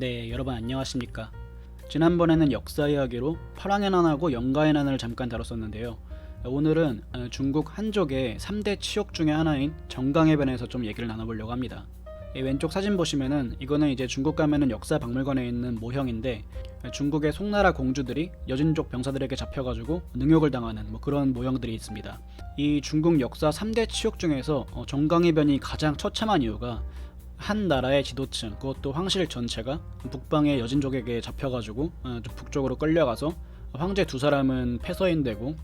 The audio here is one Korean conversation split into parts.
네, 여러분 안녕하십니까. 지난번에는 역사 이야기로 파랑의 난하고 영가의 난을 잠깐 다뤘었는데요. 오늘은 중국 한족의 3대 치욕 중에 하나인 정강해변에서 좀 얘기를 나눠보려고 합니다. 왼쪽 사진 보시면은 이거는 이제 중국 가면은 역사 박물관에 있는 모형인데, 중국의 송나라 공주들이 여진족 병사들에게 잡혀가지고 능욕을 당하는 그런 모형들이 있습니다. 이 중국 역사 3대 치욕 중에서 정강해변이 가장 처참한 이유가, 한 나라의 지도층, 그것도 황실 전체가 북방의 여진족에게 잡혀가지고 북쪽으로 끌려가서 황제 두 사람은 패서인되고,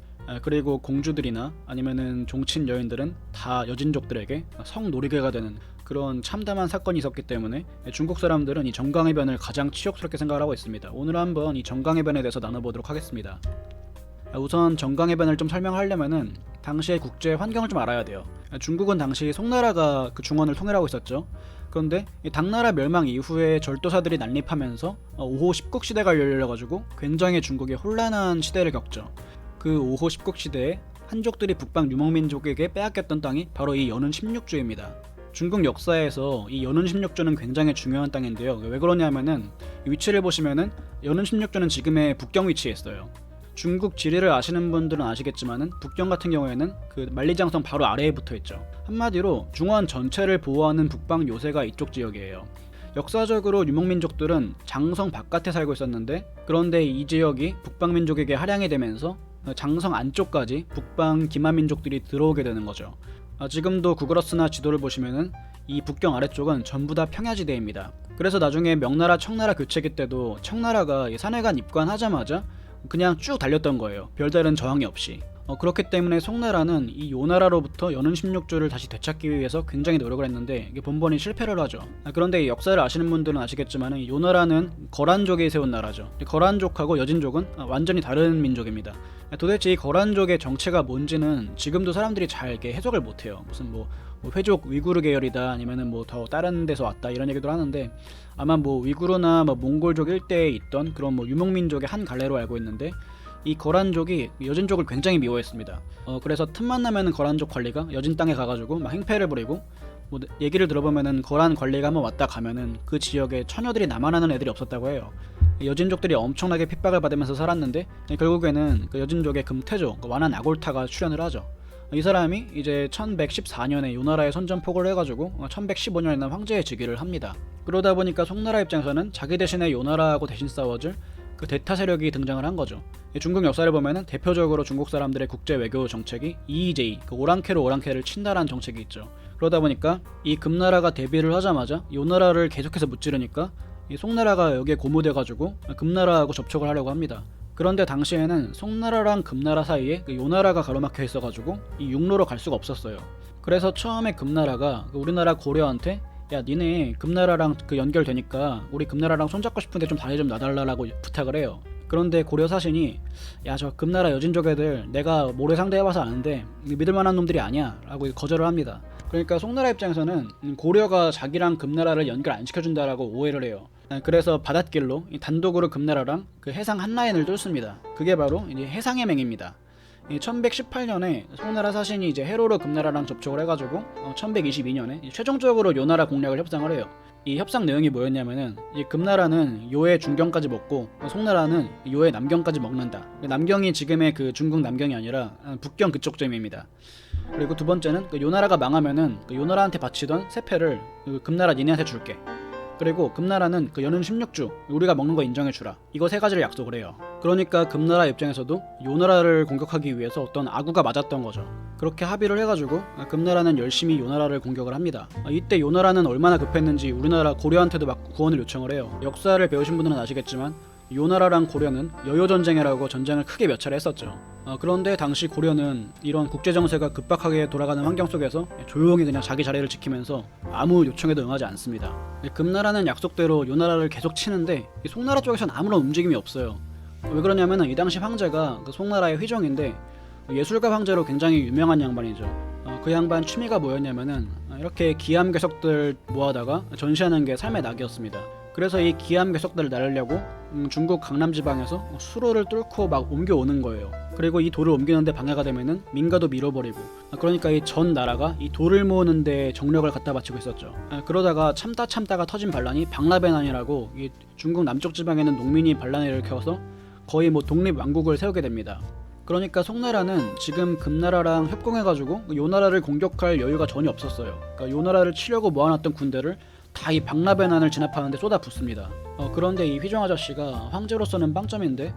그리고 공주들이나 아니면은 종친 여인들은 다 여진족들에게 성노리개가 되는 그런 참담한 사건이 있었기 때문에 중국 사람들은 이 정강해변을 가장 치욕스럽게 생각을 하고 있습니다. 오늘 한번 이 정강해변에 대해서 나눠보도록 하겠습니다. 우선 정강해변을 좀 설명하려면은 당시의 국제 환경을 좀 알아야 돼요. 중국은 당시 송나라가 그 중원을 통일하고 있었죠. 그런데 이 당나라 멸망 이후에 절도사들이 난립하면서 5호 10국 시대가 열려가지고 굉장히 중국이 혼란한 시대를 겪죠. 그 5호 10국 시대에 한족들이 북방 유목민족에게 빼앗겼던 땅이 바로 이 연운 16주입니다. 중국 역사에서 이 연운 16주는 굉장히 중요한 땅인데요. 왜 그러냐면은 위치를 보시면은 연운 16주는 지금의 북경 위치에 있어요. 중국 지리를 아시는 분들은 아시겠지만은 북경 같은 경우에는 그 만리장성 바로 아래에 붙어 있죠. 한마디로 중원 전체를 보호하는 북방 요새가 이쪽 지역이에요. 역사적으로 유목민족들은 장성 바깥에 살고 있었는데, 그런데 이 지역이 북방민족에게 할양이 되면서 장성 안쪽까지 북방 기마민족들이 들어오게 되는 거죠. 지금도 구글어스나 지도를 보시면은 이 북경 아래쪽은 전부 다 평야지대입니다. 그래서 나중에 명나라 청나라 교체기 때도 청나라가 산해관 입관하자마자 그냥 쭉 달렸던 거예요. 별다른 저항이 없이. 그렇기 때문에 송나라는 이 요나라로부터 연운 16주를 다시 되찾기 위해서 굉장히 노력을 했는데 이게 번번이 실패를 하죠. 그런데 역사를 아시는 분들은 아시겠지만 요나라는 거란족이 세운 나라죠. 거란족하고 여진족은 완전히 다른 민족입니다. 도대체 이 거란족의 정체가 뭔지는 지금도 사람들이 잘 이렇게 해석을 못해요. 무슨 회족 위구르 계열이다, 아니면은 더 다른 데서 왔다, 이런 얘기도 하는데, 아마 위구르나 몽골족 일대에 있던 그런 유목민족의 한 갈래로 알고 있는데, 이 거란족이 여진족을 굉장히 미워했습니다. 그래서 틈만 나면은 거란족 관리가 여진 땅에 가가지고 막 행패를 부리고, 얘기를 들어보면은 거란 관리가 한번 왔다 가면은 그 지역에 처녀들이 남아나는 애들이 없었다고 해요. 여진족들이 엄청나게 핍박을 받으면서 살았는데, 결국에는 그 여진족의 금태조 완한 아골타가 출현을 하죠. 이 사람이 이제 1114년에 요나라에 선전포고를 해가지고 1115년에는 황제의 즉위를 합니다. 그러다 보니까 송나라 입장에서는 자기 대신에 요나라하고 대신 싸워줄 그 대타 세력이 등장을 한 거죠. 중국 역사를 보면은 대표적으로 중국 사람들의 국제 외교 정책이 EEJ, 그 오랑캐로 오랑캐를 친다라는 정책이 있죠. 그러다 보니까 이 금나라가 데뷔를 하자마자 요나라를 계속해서 무찌르니까 이 송나라가 여기에 고무돼가지고 금나라하고 접촉을 하려고 합니다. 그런데 당시에는 송나라랑 금나라 사이에 그 요나라가 가로막혀 있어가지고 이 육로로 갈 수가 없었어요. 그래서 처음에 금나라가 우리나라 고려한테, 야 니네 금나라랑 그 연결되니까 우리 금나라랑 손잡고 싶은데 좀 다리 좀 놔달라고 부탁을 해요. 그런데 고려 사신이, 야 저 금나라 여진족 애들 내가 모래 상대해봐서 아는데 믿을만한 놈들이 아니야 라고 거절을 합니다. 그러니까 송나라 입장에서는 고려가 자기랑 금나라를 연결 안 시켜준다라고 오해를 해요. 그래서 바닷길로 단독으로 금나라랑 그 해상 한 라인을 뚫습니다. 그게 바로 이제 해상의 맹입니다. 1118년에 송나라 사신이 이제 해로로 금나라랑 접촉을 해가지고 1122년에 최종적으로 요나라 공략을 협상을 해요. 이 협상 내용이 뭐였냐면은, 이 금나라는 요의 중경까지 먹고 송나라는 요의 남경까지 먹는다. 남경이 지금의 그 중국 남경이 아니라 북경 그쪽 점입니다. 그리고 두 번째는 그 요나라가 망하면은 그 요나라한테 바치던 세패를 그 금나라 니네한테 줄게. 그리고 금나라는 그 연운 16주 우리가 먹는 거 인정해주라. 이거 세 가지를 약속을 해요. 그러니까 금나라 입장에서도 요나라를 공격하기 위해서 어떤 아구가 맞았던 거죠. 그렇게 합의를 해가지고 금나라는 열심히 요나라를 공격을 합니다. 이때 요나라는 얼마나 급했는지 우리나라 고려한테도 막 구원을 요청을 해요. 역사를 배우신 분들은 아시겠지만 요나라랑 고려는 여요전쟁이라고 전쟁을 크게 몇 차례 했었죠. 그런데 당시 고려는 이런 국제정세가 급박하게 돌아가는 환경 속에서 조용히 그냥 자기 자리를 지키면서 아무 요청에도 응하지 않습니다. 금나라는 약속대로 요나라를 계속 치는데 송나라 쪽에서는 아무런 움직임이 없어요. 왜 그러냐면 이 당시 황제가 그 송나라의 휘종인데 예술가 황제로 굉장히 유명한 양반이죠. 그 양반 취미가 뭐였냐면은 이렇게 기암괴석들 모아다가 전시하는 게 삶의 낙이었습니다. 그래서 이 기암 괴석들을 나르려고 중국 강남 지방에서 수로를 뚫고 막 옮겨오는 거예요. 그리고 이 돌을 옮기는데 방해가 되면은 민가도 밀어버리고, 그러니까 이 전 나라가 이 돌을 모으는데 정력을 갖다 바치고 있었죠. 그러다가 참다가 터진 반란이 방라배난이라고 이 중국 남쪽 지방에는 농민이 반란을 일으켜서 거의 뭐 독립 왕국을 세우게 됩니다. 그러니까 송나라는 지금 금나라랑 협공해가지고 요 나라를 공격할 여유가 전혀 없었어요. 그러니까 요 나라를 치려고 모아놨던 군대를 다 이 방라배난을 진압하는데 쏟아붓습니다. 그런데 이 휘종 아저씨가 황제로서는 빵점인데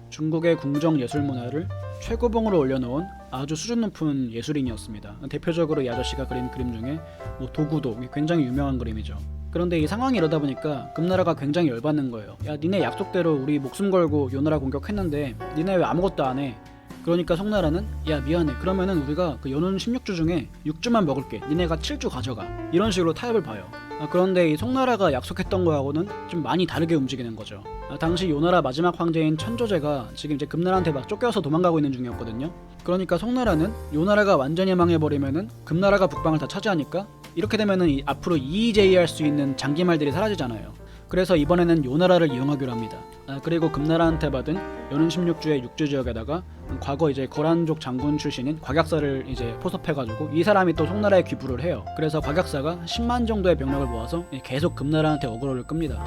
중국의 궁정 예술 문화를 최고봉으로 올려놓은 아주 수준 높은 예술인이었습니다. 대표적으로 이 아저씨가 그린 그림 중에 뭐 도구도 굉장히 유명한 그림이죠. 그런데 이 상황이 이러다 보니까 금나라가 굉장히 열받는 거예요. 야, 니네 약속대로 우리 목숨 걸고 요 나라 공격했는데 니네 왜 아무것도 안 해? 그러니까 송나라는 야 미안해, 그러면은 우리가 그 연운 16주 중에 6주만 먹을게, 니네가 7주 가져가, 이런 식으로 타협을 봐요. 그런데 이 송나라가 약속했던 거하고는 좀 많이 다르게 움직이는 거죠. 당시 요 나라 마지막 황제인 천조제가 지금 이제 금나라한테 막 쫓겨서 도망가고 있는 중이었거든요. 그러니까 송나라는 요 나라가 완전히 망해버리면은 금나라가 북방을 다 차지하니까 이렇게 되면은 앞으로 이의제의할 수 있는 장기말들이 사라지잖아요. 그래서 이번에는 요 나라를 이용하기로 합니다. 그리고 금나라한테 받은 연운 16주의 육주 지역에다가 과거 이제 거란족 장군 출신인 곽약사를 이제 포섭해가지고 이 사람이 또 송나라에 귀부를 해요. 그래서 곽약사가 10만 정도의 병력을 모아서 계속 금나라한테 어그로를 끕니다.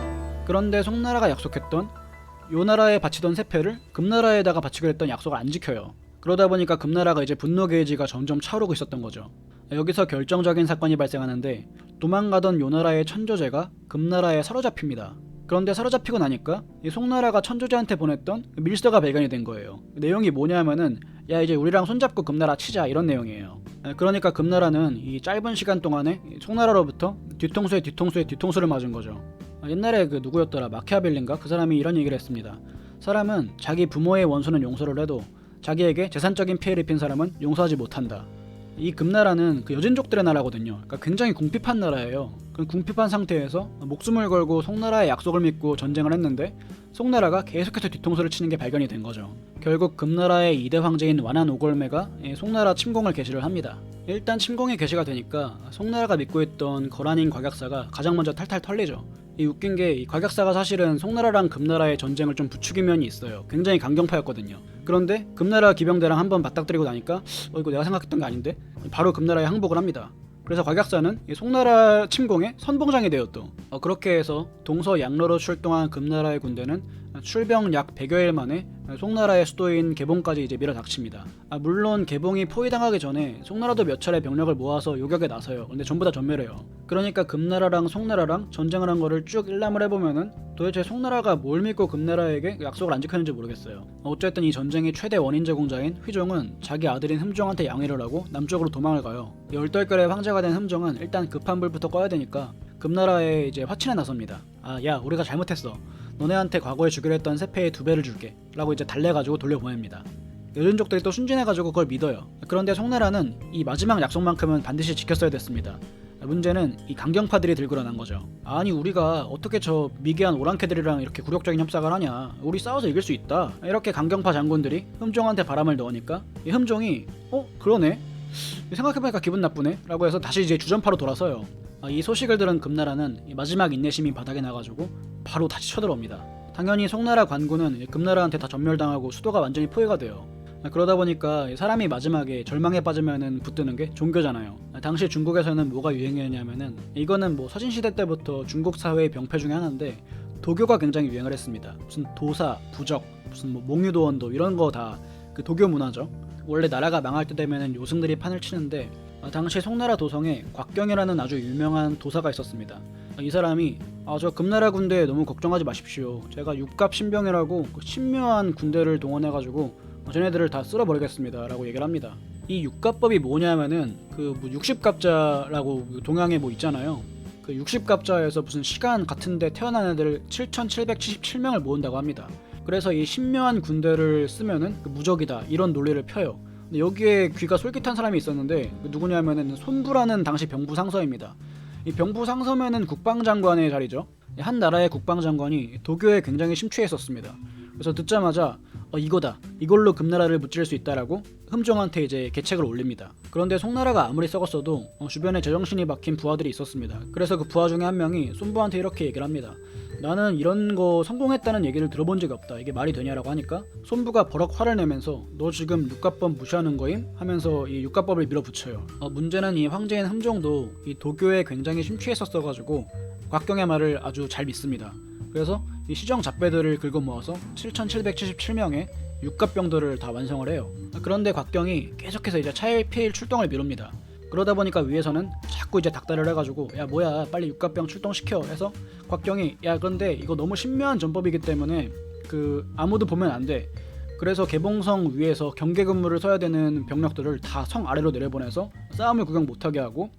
그런데 송나라가 약속했던 요 나라에 바치던 세패를 금나라에다가 바치기로 했던 약속을 안 지켜요. 그러다 보니까 금나라가 이제 분노 게이지가 점점 차오르고 있었던 거죠. 여기서 결정적인 사건이 발생하는데 도망가던 요 나라의 천조제가 금나라에 사로잡힙니다. 그런데 사로잡히고 나니까 이 송나라가 천조제한테 보냈던 밀서가 발견이 된 거예요. 내용이 뭐냐면은 야 이제 우리랑 손잡고 금나라 치자, 이런 내용이에요. 그러니까 금나라는 이 짧은 시간 동안에 송나라로부터 뒤통수를 맞은 거죠. 옛날에 그 누구였더라, 마키아벨린가, 그 사람이 이런 얘기를 했습니다. 사람은 자기 부모의 원수는 용서를 해도 자기에게 재산적인 피해를 입힌 사람은 용서하지 못한다. 이 금나라는 그 여진족들의 나라거든요. 그러니까 굉장히 궁핍한 나라예요. 그 궁핍한 상태에서 목숨을 걸고 송나라의 약속을 믿고 전쟁을 했는데 송나라가 계속해서 뒤통수를 치는 게 발견이 된 거죠. 결국 금나라의 2대 황제인 완한 오골매가 송나라 침공을 개시를 합니다. 일단 침공이 개시가 되니까 송나라가 믿고 있던 거란인 곽약사가 가장 먼저 탈탈 털리죠. 이 웃긴 게 이 곽약사가 사실은 송나라랑 금나라의 전쟁을 좀 부추긴 면이 있어요. 굉장히 강경파였거든요. 그런데 금나라 기병대랑 한번 맞닥뜨리고 나니까 이거 내가 생각했던 게 아닌데, 바로 금나라에 항복을 합니다. 그래서 곽약사는 이 송나라 침공의 선봉장이 되었죠. 그렇게 해서 동서양로로 출동한 금나라의 군대는 출병 약 100여일 만에 송나라의 수도인 개봉까지 이제 밀어닥칩니다. 물론 개봉이 포위당하기 전에 송나라도 몇 차례 병력을 모아서 요격에 나서요. 근데 전부 다 전멸해요. 그러니까 금나라랑 송나라랑 전쟁을 한 거를 쭉 일람을 해보면은 도대체 송나라가 뭘 믿고 금나라에게 약속을 안 지켰는지 모르겠어요. 어쨌든 이 전쟁의 최대 원인 제공자인 휘종은 자기 아들인 흠종한테 양해를 하고 남쪽으로 도망을 가요. 열떨결에 황제가 된 흠종은 일단 급한 불부터 꺼야 되니까 금나라에 이제 화친에 나섭니다. 야 우리가 잘못했어, 너네한테 과거에 주기로 했던 세패의 2배를 줄게 라고 이제 달래가지고 돌려보냅니다. 여진족들이 또 순진해가지고 그걸 믿어요. 그런데 송나라는 이 마지막 약속만큼은 반드시 지켰어야 됐습니다. 문제는 이 강경파들이 들고 일어난 거죠. 아니 우리가 어떻게 저 미개한 오랑캐들이랑 이렇게 굴욕적인 협상을 하냐, 우리 싸워서 이길 수 있다, 이렇게 강경파 장군들이 흠종한테 바람을 넣으니까 이 흠종이 그러네, 생각해보니까 기분 나쁘네 라고 해서 다시 이제 주전파로 돌아서요. 이 소식을 들은 금나라는 마지막 인내심이 바닥에 나가지고 바로 다시 쳐들어옵니다. 당연히 송나라 관군은 금나라한테 다 전멸당하고 수도가 완전히 포위가 돼요. 그러다 보니까 사람이 마지막에 절망에 빠지면은 붙드는 게 종교잖아요. 당시 중국에서는 뭐가 유행이었냐면은, 이거는 뭐 서신시대 때부터 중국 사회의 병폐 중에 하나인데 도교가 굉장히 유행을 했습니다. 무슨 도사, 부적, 무슨 뭐 몽유도원도 이런 거 다 그 도교 문화죠. 원래 나라가 망할 때 되면은 요승들이 판을 치는데 당시 송나라 도성에 곽경이라는 아주 유명한 도사가 있었습니다. 이 사람이 저 금나라 군대 너무 걱정하지 마십시오, 제가 육갑 신병이라고 신묘한 군대를 동원해가지고 쟤네들을 다 쓸어버리겠습니다 라고 얘기를 합니다. 이 육갑법이 뭐냐면은 그 60갑자라고 동양에 뭐 있잖아요. 그 60갑자에서 무슨 시간 같은데 태어난 애들 7777명을 모은다고 합니다. 그래서 이 신묘한 군대를 쓰면은 그 무적이다, 이런 논리를 펴요. 근데 여기에 귀가 솔깃한 사람이 있었는데 누구냐면은 손부라는 당시 병부 상서입니다. 이 병부 상서면은 국방장관의 자리죠. 한 나라의 국방장관이 도교에 굉장히 심취했었습니다. 그래서 듣자마자 이거다, 이걸로 금나라를 무찌를 수 있다라고 흠종한테 이제 계책을 올립니다. 그런데 송나라가 아무리 썩었어도 주변에 제정신이 박힌 부하들이 있었습니다. 그래서 그 부하 중에 한 명이 손부한테 이렇게 얘기를 합니다. 나는 이런 거 성공했다는 얘기를 들어본 적이 없다. 이게 말이 되냐라고 하니까 손부가 버럭 화를 내면서 너 지금 육가법 무시하는 거임? 하면서 이 육가법을 밀어붙여요. 문제는 이 황제인 흠종도 이 도교에 굉장히 심취했었어가지고 곽경의 말을 아주 잘 믿습니다. 그래서 이 시정 잡배들을 긁어 모아서 7,777명의 육갑병들을 다 완성을 해요. 그런데 곽경이 계속해서 이제 차일피일 출동을 미룹니다. 그러다 보니까 위에서는 자꾸 이제 닥달을 해가지고 야 뭐야 빨리 육갑병 출동시켜 해서 곽경이 야 그런데 이거 너무 신묘한 전법이기 때문에 그 아무도 보면 안 돼. 그래서 개봉성 위에서 경계 근무를 서야 되는 병력들을 다 성 아래로 내려보내서 싸움을 구경 못하게 하고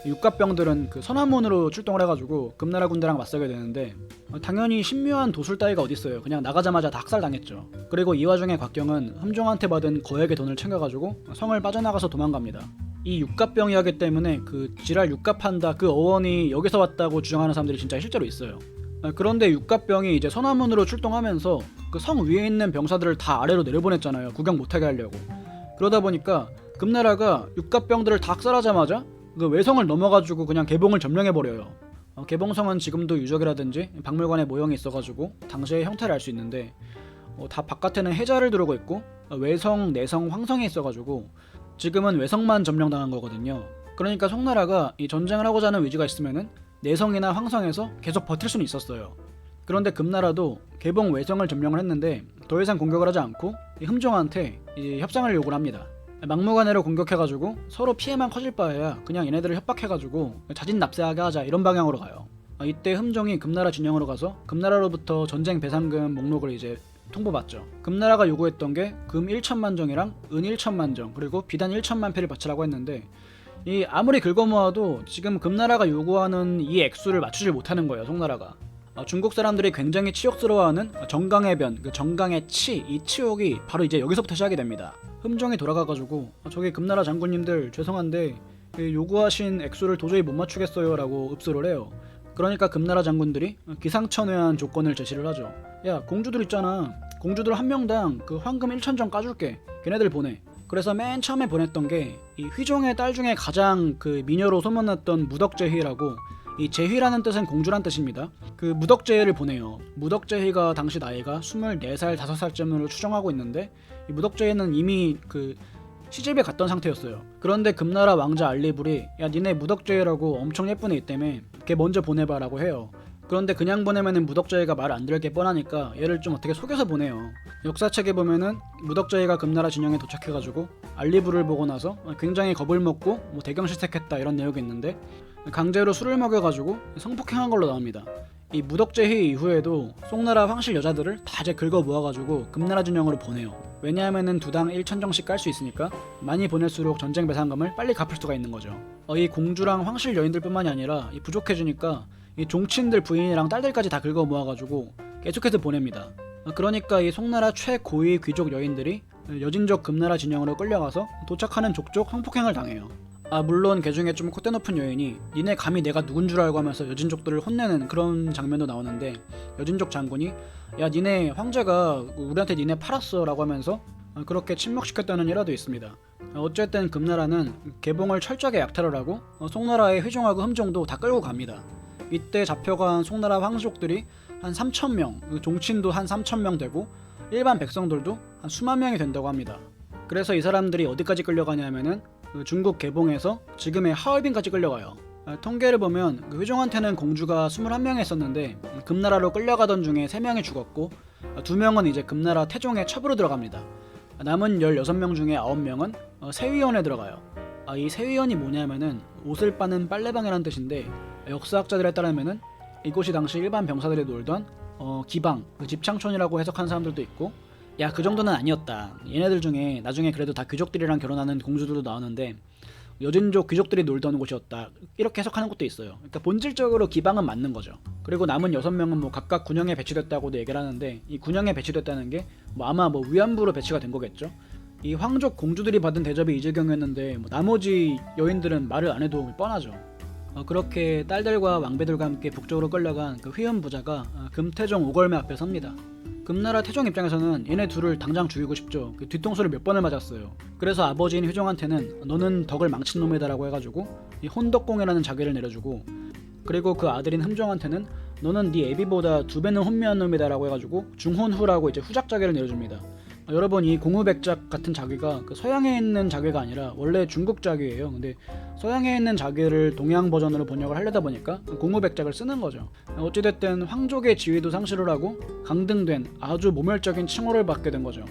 육갑병들은 그 선화문으로 출동을 해가지고 금나라 군대랑 맞서게 되는데 당연히 신묘한 도술 따위가 어딨어요. 그냥 나가자마자 다 학살당했죠. 그리고 이 와중에 곽경은 흠종한테 받은 거액의 돈을 챙겨가지고 성을 빠져나가서 도망갑니다. 이 육갑병 이야기 때문에 그 지랄 육갑한다 그 어원이 여기서 왔다고 주장하는 사람들이 진짜 실제로 있어요. 그런데 육갑병이 이제 선화문으로 출동하면서 그 성 위에 있는 병사들을 다 아래로 내려보냈잖아요. 구경 못하게 하려고. 그러다 보니까 금나라가 육갑병들을 다 학살하자마자 그 외성을 넘어가지고 그냥 개봉을 점령해버려요. 개봉성은 지금도 유적이라든지 박물관에 모형이 있어가지고 당시의 형태를 알 수 있는데 다 바깥에는 해자를 두르고 있고 외성, 내성, 황성이 있어가지고 지금은 외성만 점령당한 거거든요. 그러니까 송나라가 이 전쟁을 하고자 하는 의지가 있으면은 내성이나 황성에서 계속 버틸 수는 있었어요. 그런데 금나라도 개봉 외성을 점령을 했는데 더 이상 공격을 하지 않고 이 흠종한테 이 협상을 요구를 합니다. 막무가내로 공격해가지고 서로 피해만 커질 바에야 그냥 얘네들을 협박해가지고 자진 납세하게 하자 이런 방향으로 가요. 이때 흠종이 금나라 진영으로 가서 금나라로부터 전쟁 배상금 목록을 이제 통보받죠. 금나라가 요구했던 게 금 1천만 정이랑 은 1천만 정 그리고 비단 1천만 패를 바치라고 했는데 이 아무리 긁어모아도 지금 금나라가 요구하는 이 액수를 맞추질 못하는 거예요. 송나라가. 중국 사람들이 굉장히 치욕스러워하는 정강의 변, 그 정강의 치, 이 치욕이 바로 이제 여기서부터 시작이 됩니다. 흠종이 돌아가가지고 저기 금나라 장군님들 죄송한데 요구하신 액수를 도저히 못 맞추겠어요 라고 읍소를 해요. 그러니까 금나라 장군들이 기상천외한 조건을 제시를 하죠. 야 공주들 있잖아. 공주들 한 명당 그 황금 1천정 까줄게. 걔네들 보내. 그래서 맨 처음에 보냈던 게 이 휘종의 딸 중에 가장 그 미녀로 소문났던 무덕제희라고 이 제희라는 뜻은 공주란 뜻입니다. 그 무덕제희를 보내요. 무덕제희가 당시 나이가 24살, 5살쯤으로 추정하고 있는데 이 무덕제희는 이미 그 시집에 갔던 상태였어요. 그런데 금나라 왕자 알리불이 야 니네 무덕제희라고 엄청 예쁜 애 있다며 걔 먼저 보내봐 라고 해요. 그런데 그냥 보내면은 무덕제희가 말 안 들을 게 뻔하니까 얘를 좀 어떻게 속여서 보내요. 역사책에 보면은 무덕제희가 금나라 진영에 도착해가지고 알리불을 보고 나서 굉장히 겁을 먹고 뭐 대경실색했다 이런 내용이 있는데 강제로 술을 먹여가지고 성폭행한 걸로 나옵니다. 이 무덕제희 이후에도 송나라 황실 여자들을 다 이제 긁어 모아가지고 금나라 진영으로 보내요. 왜냐하면은 두당 1천정씩 깔 수 있으니까 많이 보낼수록 전쟁 배상금을 빨리 갚을 수가 있는 거죠. 이 공주랑 황실 여인들뿐만이 아니라 이 부족해지니까 이 종친들 부인이랑 딸들까지 다 긁어 모아가지고 계속해서 보냅니다. 그러니까 이 송나라 최고위 귀족 여인들이 여진족 금나라 진영으로 끌려가서 도착하는 족족 성폭행을 당해요. 물론 그 중에 좀 콧대 높은 여인이 니네 감히 내가 누군 줄 알고 하면서 여진족들을 혼내는 그런 장면도 나오는데 여진족 장군이 야 니네 황제가 우리한테 니네 팔았어 라고 하면서 그렇게 침묵시켰다는 일화도 있습니다. 어쨌든 금나라는 개봉을 철저하게 약탈을 하고 송나라의 회종하고 흠종도 다 끌고 갑니다. 이때 잡혀간 송나라 황족들이 한 3,000명, 종친도 한 3,000명 되고 일반 백성들도 한 수만 명이 된다고 합니다. 그래서 이 사람들이 어디까지 끌려가냐면은 중국 개봉에서 지금의 하얼빈까지 끌려가요. 통계를 보면 회종한테는 공주가 21명이 있었는데 금나라로 끌려가던 중에 3명이 죽었고 2명은 이제 금나라 태종의 첩으로 들어갑니다. 남은 16명 중에 9명은 세위원에 들어가요. 이 세위원이 뭐냐면은 옷을 빠는 빨래방이라는 뜻인데 역사학자들에 따르면은 이곳이 당시 일반 병사들이 놀던 기방, 집창촌이라고 해석한 사람들도 있고 야 그 정도는 아니었다. 얘네들 중에 나중에 그래도 다 귀족들이랑 결혼하는 공주들도 나오는데 여진족 귀족들이 놀던 곳이었다. 이렇게 해석하는 것도 있어요. 그러니까 본질적으로 기방은 맞는 거죠. 그리고 남은 6명은 뭐 각각 군영에 배치됐다고도 얘기를 하는데 이 군영에 배치됐다는 게 뭐 아마 뭐 위안부로 배치가 된 거겠죠. 이 황족 공주들이 받은 대접이 이재경이었는데 뭐 나머지 여인들은 말을 안 해도 뻔하죠. 그렇게 딸들과 왕배들과 함께 북쪽으로 끌려간 그 휘은 부자가 금태종 오걸매 앞에 섭니다. 금나라 태종 입장에서는 얘네 둘을 당장 죽이고 싶죠. 그 뒤통수를 몇 번을 맞았어요. 그래서 아버지인 휘종한테는 너는 덕을 망친 놈이다라고 해가지고 이 혼덕공이라는 자기를 내려주고 그리고 그 아들인 흠종한테는 너는 네 애비보다 2배는 혼미한 놈이다 라고 해가지고 중혼후라고 이제 후작자계를 내려줍니다. 여러분, 이 공후백작 같은 자귀가 그 서양에 있는 자귀가 아니라 원래 중국 자귀예요. 근데 서양에 있는 자귀를 동양 버전으로 번역을 하려다 보니까 공후백작을 쓰는 거죠. 어찌됐든 황족의 지위도 상실을 하고 강등된 아주 모멸적인 칭호를 받게 된 거죠.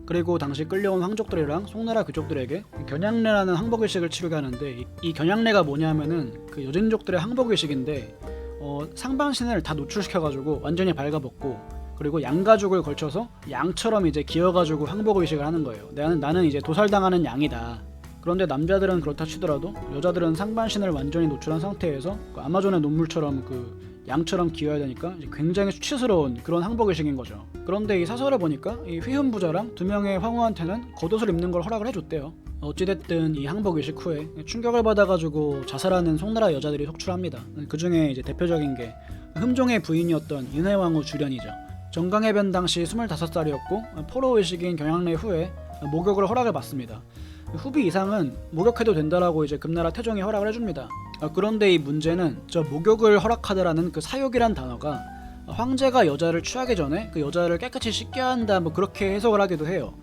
그리고 당시 끌려온 황족들이랑 송나라 귀족들에게 겨냥례라는 항복의식을 치르게 하는데, 이 겨냥례가 뭐냐면은 그 여진족들의 항복의식인데 상반신을 다 노출시켜가지고 완전히 발가벗고, 그리고 양가죽을 걸쳐서 양처럼 이제 기어가지고 항복의식을 하는 거예요. 나는 이제 도살당하는 양이다. 그런데 남자들은 그렇다 치더라도 여자들은 상반신을 완전히 노출한 상태에서 그 아마존의 눈물처럼 그 양처럼 기어야 되니까 굉장히 수치스러운 그런 항복의식인 거죠. 그런데 이 사설을 보니까 이 휘흠부자랑 2명의 황후한테는 겉옷을 입는 걸 허락을 해줬대요. 어찌됐든 이 항복의식 후에 충격을 받아가지고 자살하는 송나라 여자들이 속출합니다. 그 중에 이제 대표적인 게 흠종의 부인이었던 윤회왕후 주련이죠. 정강해변 당시 25살이었고 포로의식인 경양례 후에 목욕을 허락을 받습니다. 후비 이상은 목욕해도 된다라고 이제 금나라 태종이 허락을 해줍니다. 그런데 이 문제는 저 목욕을 허락하다라는 그 사욕이란 단어가 황제가 여자를 취하기 전에 그 여자를 깨끗이 씻게 한다, 뭐 그렇게 해석을 하기도 해요.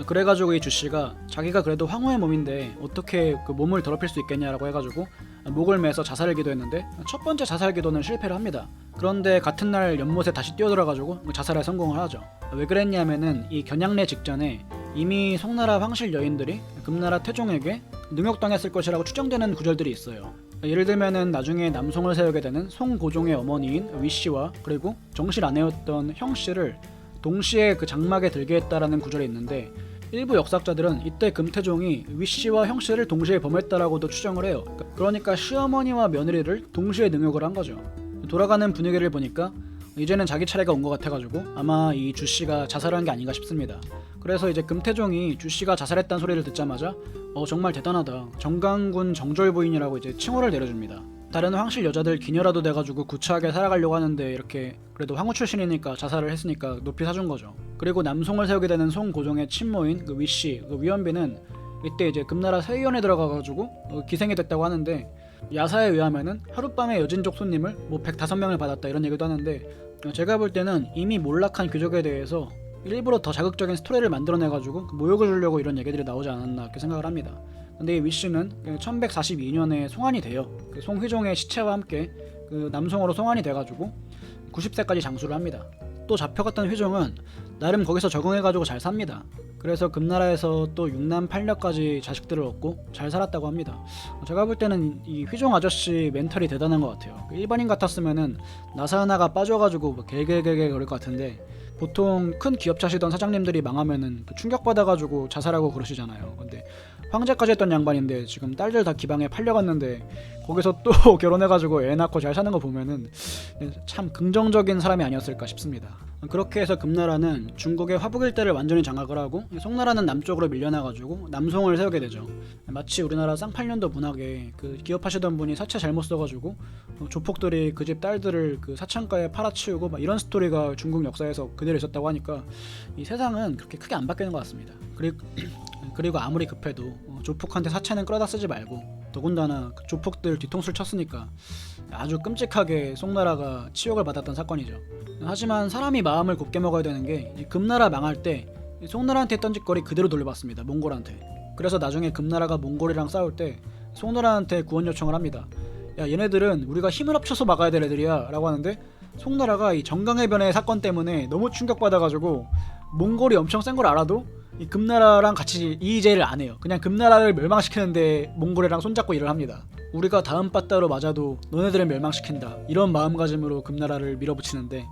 그래가지고 이 주씨가 자기가 그래도 황후의 몸인데 어떻게 그 몸을 더럽힐 수 있겠냐라고 해가지고 목을 매서 자살을 기도했는데 첫 번째 자살 기도는 실패를 합니다. 그런데 같은 날 연못에 다시 뛰어들어가지고 자살에 성공을 하죠. 왜 그랬냐면은 이 겨냥례 직전에 이미 송나라 황실 여인들이 금나라 태종에게 능욕당했을 것이라고 추정되는 구절들이 있어요. 예를 들면은 나중에 남송을 세우게 되는 송고종의 어머니인 위씨와 그리고 정실 아내였던 형씨를 동시에 그 장막에 들게 했다라는 구절이 있는데, 일부 역사학자들은 이때 금태종이 위씨와 형씨를 동시에 범했다라고도 추정을 해요. 그러니까 시어머니와 며느리를 동시에 능욕을 한 거죠. 돌아가는 분위기를 보니까 이제는 자기 차례가 온 것 같아가지고 아마 이 주씨가 자살한 게 아닌가 싶습니다. 그래서 이제 금태종이 주씨가 자살했다는 소리를 듣자마자 정말 대단하다, 정강군 정졸부인이라고 이제 칭호를 내려줍니다. 다른 황실 여자들 기녀라도 돼가지고 구차하게 살아가려고 하는데 이렇게 그래도 황후 출신이니까 자살을 했으니까 높이 사준 거죠. 그리고 남송을 세우게 되는 송고종의 친모인 그 위씨, 그 위원비는 이때 이제 금나라 세위원에 들어가가지고 기생이 됐다고 하는데, 야사에 의하면은 하룻밤에 여진족 손님을 뭐 105명을 받았다 이런 얘기도 하는데, 제가 볼 때는 이미 몰락한 귀족에 대해서 일부러 더 자극적인 스토리를 만들어내가지고 모욕을 주려고 이런 얘기들이 나오지 않았나 이렇게 생각을 합니다. 근데 이 위씨는 1142년에 송환이 돼요. 그 송휘종의 시체와 함께 그 남송으로 송환이 돼가지고 90세까지 장수를 합니다. 또 잡혀갔던 휘종은 나름 거기서 적응해가지고 잘 삽니다. 그래서 금나라에서 또 6남 8녀까지 자식들을 얻고 잘 살았다고 합니다. 제가 볼 때는 이 휘종 아저씨 멘탈이 대단한 것 같아요. 일반인 같았으면은 나사 하나가 빠져가지고 뭐 개개개개 그럴 것 같은데, 보통 큰 기업 차시던 사장님들이 망하면은 충격받아가지고 자살하고 그러시잖아요. 근데 황제까지 했던 양반인데 지금 딸들 다 기방에 팔려갔는데 거기서 또 결혼해가지고 애 낳고 잘 사는 거 보면은 참 긍정적인 사람이 아니었을까 싶습니다. 그렇게 해서 금나라는 중국의 화북일대를 완전히 장악을 하고 송나라는 남쪽으로 밀려나가지고 남송을 세우게 되죠. 마치 우리나라 쌍팔년도 문학에 그 기업하시던 분이 사채 잘못 써가지고 조폭들이 그 집 딸들을 그 사창가에 팔아치우고 막 이런 스토리가 중국 역사에서 그대로 있었다고 하니까 이 세상은 그렇게 크게 안 바뀌는 것 같습니다. 그리고 아무리 급해도 조폭한테 사채는 끌어다 쓰지 말고, 더군다나 그 조폭들 뒤통수를 쳤으니까 아주 끔찍하게 송나라가 치욕을 받았던 사건이죠. 하지만 사람이 마음을 곱게 먹어야 되는 게 금나라 망할 때 송나라한테 했던 짓거리 그대로 돌려받습니다. 몽골한테. 그래서 나중에 금나라가 몽골이랑 싸울 때 송나라한테 구원 요청을 합니다. 야, 얘네들은 우리가 힘을 합쳐서 막아야 될 애들이야 라고 하는데, 송나라가 이 정강해변의 사건 때문에 너무 충격받아가지고 몽골이 엄청 센 걸 알아도 이 금나라랑 같이 이의제를 안 해요. 그냥 금나라를 멸망시키는데 몽골이랑 손잡고 일을 합니다. 우리가 다음 빠따로 맞아도 너네들을 멸망시킨다, 이런 마음가짐으로 금나라를 밀어붙이는데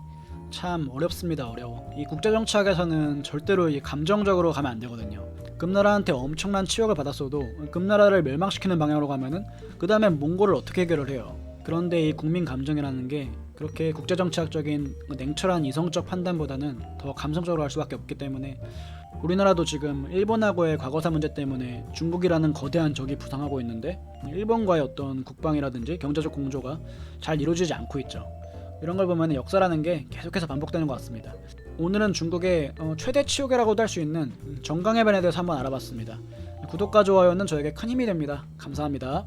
참 어렵습니다. 어려워. 이 국제정치학에서는 절대로 이 감정적으로 가면 안 되거든요. 금나라한테 엄청난 치욕을 받았어도 금나라를 멸망시키는 방향으로 가면은 그 다음에 몽골을 어떻게 해결을 해요. 그런데 이 국민 감정이라는 게 그렇게 국제정치학적인 냉철한 이성적 판단보다는 더 감성적으로 할 수밖에 없기 때문에 우리나라도 지금 일본하고의 과거사 문제 때문에 중국이라는 거대한 적이 부상하고 있는데 일본과의 어떤 국방이라든지 경제적 공조가 잘 이루어지지 않고 있죠. 이런 걸 보면 역사라는 게 계속해서 반복되는 것 같습니다. 오늘은 중국의 최대 치욕이라고도 할 수 있는 정강해변에 대해서 한번 알아봤습니다. 구독과 좋아요는 저에게 큰 힘이 됩니다. 감사합니다.